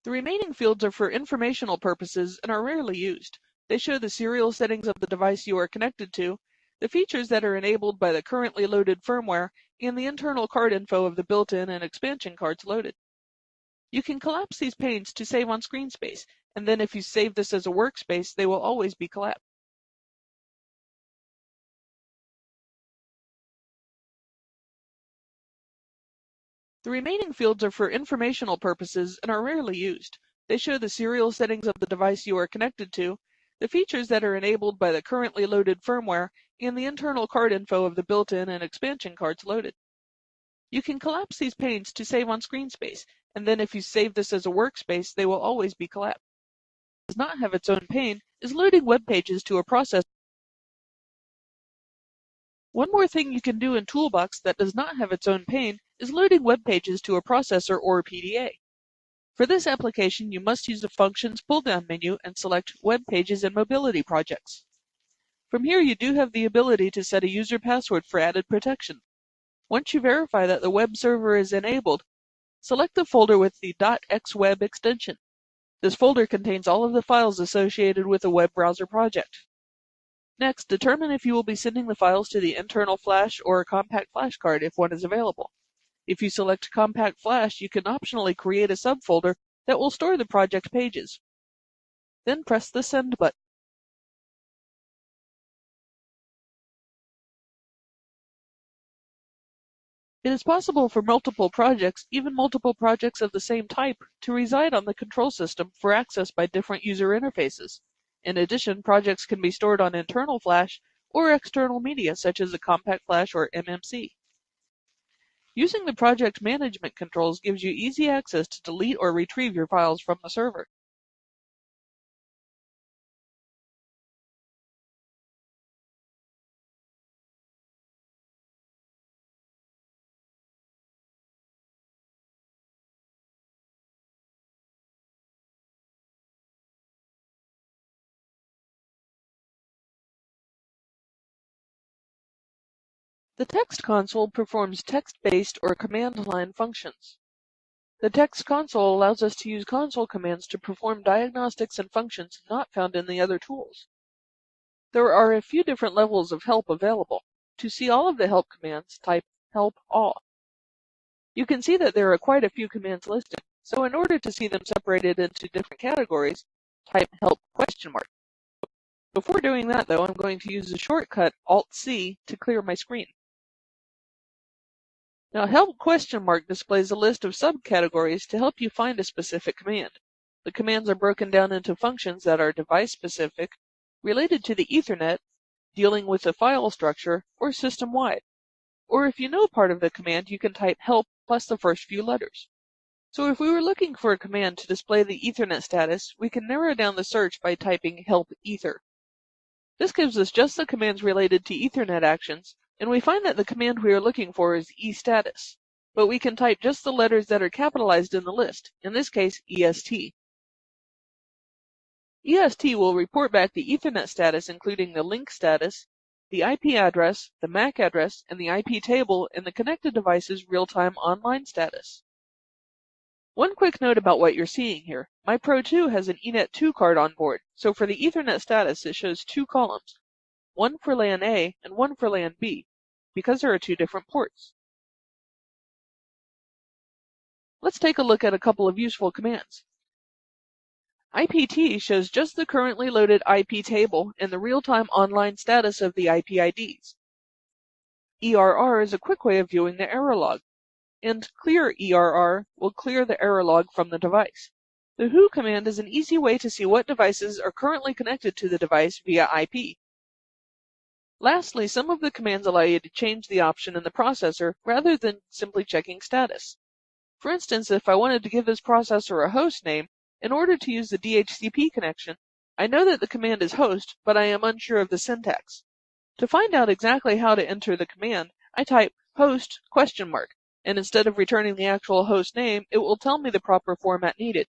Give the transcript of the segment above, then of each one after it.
The remaining fields are for informational purposes and are rarely used. They show the serial settings of the device you are connected to, the features that are enabled by the currently loaded firmware, and the internal card info of the built-in and expansion cards loaded. You can collapse these panes to save on screen space, and then if you save this as a workspace, they will always be collapsed. The remaining fields are for informational purposes and are rarely used. They show the serial settings of the device you are connected to, the features that are enabled by the currently loaded firmware, and the internal card info of the built-in and expansion cards loaded. You can collapse these panes to save on screen space, and then if you save this as a workspace, they will always be collapsed. What does not have its own pane is loading web pages to a processor. One more thing you can do in Toolbox that does not have its own pane is loading web pages to a processor or PDA. For this application, you must use the Functions pull-down menu and select Web Pages and Mobility Projects. From here, you do have the ability to set a user password for added protection. Once you verify that the web server is enabled, select the folder with the .xweb extension. This folder contains all of the files associated with a web browser project. Next, determine if you will be sending the files to the internal flash or a compact flash card if one is available. If you select Compact Flash, you can optionally create a subfolder that will store the project pages. Then press the Send button. It is possible for multiple projects, even multiple projects of the same type, to reside on the control system for access by different user interfaces. In addition, projects can be stored on internal flash or external media such as a compact flash or MMC. Using the project management controls gives you easy access to delete or retrieve your files from the server. The text console performs text-based or command line functions. The text console allows us to use console commands to perform diagnostics and functions not found in the other tools. There are a few different levels of help available. To see all of the help commands, type help all. You can see that there are quite a few commands listed, so in order to see them separated into different categories, type help ? Before doing that though, I'm going to use the shortcut Alt-C to clear my screen. Now help ? displays a list of subcategories to help you find a specific command. The commands are broken down into functions that are device-specific, related to the Ethernet, dealing with the file structure, or system-wide. Or if you know part of the command, you can type help plus the first few letters. So if we were looking for a command to display the Ethernet status, we can narrow down the search by typing help ether. This gives us just the commands related to Ethernet actions, and we find that the command we are looking for is eStatus. But we can type just the letters that are capitalized in the list, in this case EST. EST will report back the Ethernet status including the link status, the IP address, the MAC address, and the IP table in the connected device's real-time online status. One quick note about what you're seeing here. My Pro 2 has an ENET2 card on board, so for the Ethernet status it shows two columns, one for LAN A and one for LAN B, because there are two different ports. Let's take a look at a couple of useful commands. IPT shows just the currently loaded IP table and the real-time online status of the IP IDs. ERR is a quick way of viewing the error log, and clear ERR will clear the error log from the device. The WHO command is an easy way to see what devices are currently connected to the device via IP. Lastly, some of the commands allow you to change the option in the processor rather than simply checking status. For instance, if I wanted to give this processor a host name, in order to use the DHCP connection, I know that the command is host, but I am unsure of the syntax. To find out exactly how to enter the command, I type host ? And instead of returning the actual host name, it will tell me the proper format needed.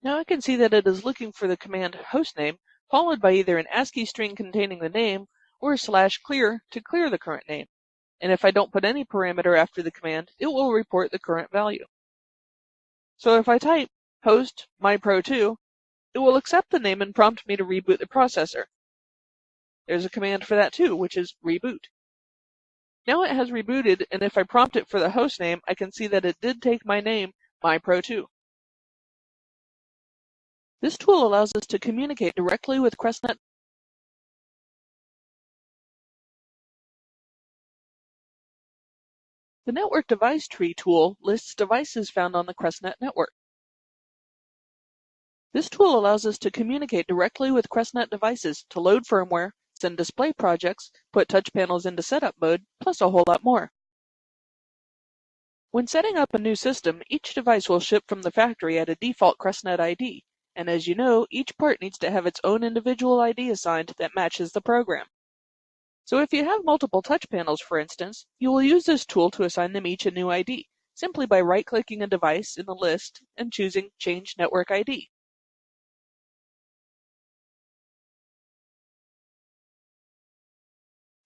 Now I can see that it is looking for the command hostname, followed by either an ASCII string containing the name, or /clear to clear the current name. And if I don't put any parameter after the command, it will report the current value. So if I type host mypro2, it will accept the name and prompt me to reboot the processor. There's a command for that too, which is reboot. Now it has rebooted, and if I prompt it for the host name, I can see that it did take my name, mypro2. This tool allows us to communicate directly with CrestNet. The Network Device Tree tool lists devices found on the CrestNet network. This tool allows us to communicate directly with CrestNet devices to load firmware, send display projects, put touch panels into setup mode, plus a whole lot more. When setting up a new system, each device will ship from the factory at a default CrestNet ID, and as you know, each part needs to have its own individual ID assigned that matches the program. So if you have multiple touch panels, for instance, you will use this tool to assign them each a new ID, simply by right-clicking a device in the list and choosing Change Network ID.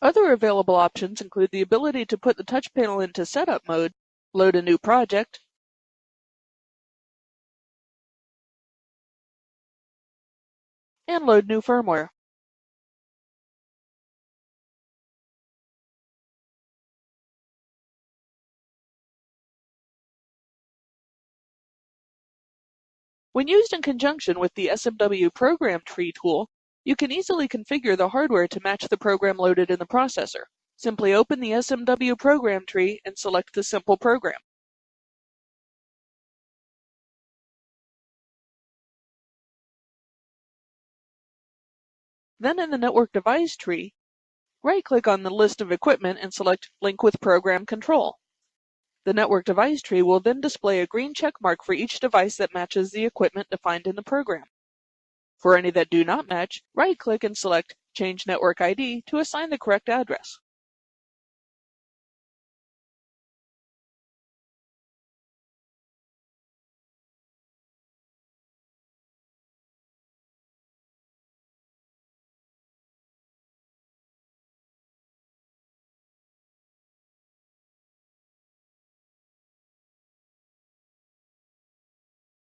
Other available options include the ability to put the touch panel into setup mode, load a new project, and load new firmware. When used in conjunction with the SMW Program Tree tool, you can easily configure the hardware to match the program loaded in the processor. Simply open the SMW Program Tree and select the simple program. Then in the Network Device Tree, right-click on the list of equipment and select Link with Program Control. The Network Device Tree will then display a green check mark for each device that matches the equipment defined in the program. For any that do not match, right-click and select Change Network ID to assign the correct address.